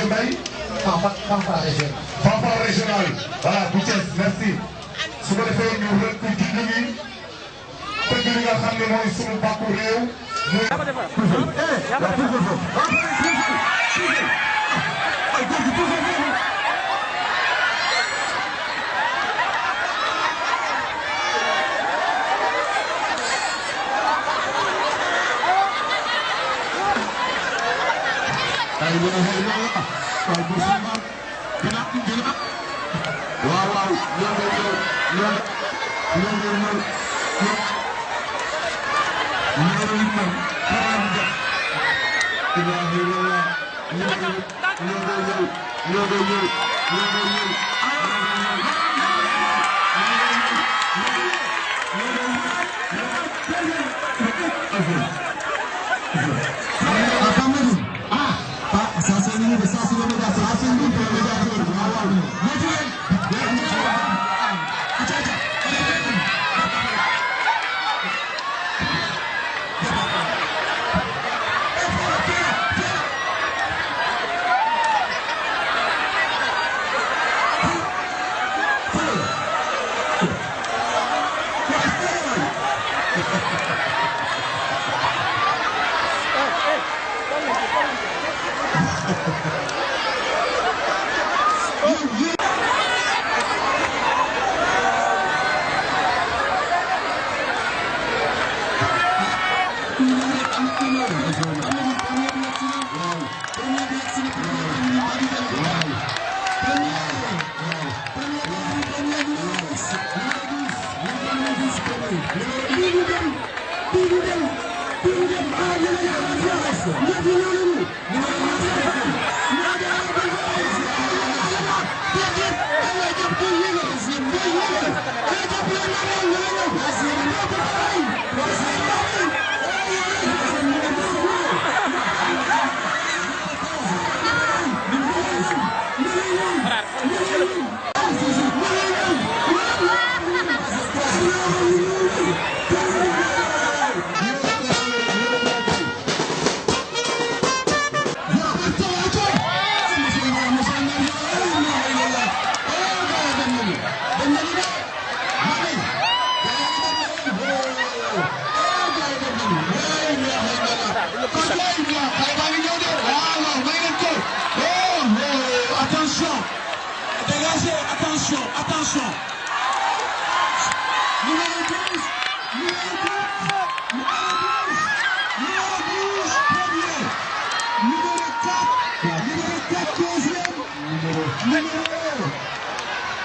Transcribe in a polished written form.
Mbaye. fanfare régional. fanfare régional. voilà bu Thiès merci. su ko defee ñu rëkk junj gi. tëgg li nga xam ne mooy sunu bàkku réew. Attention. Numéro 12, premier. Numéro 4, deuxième. Numéro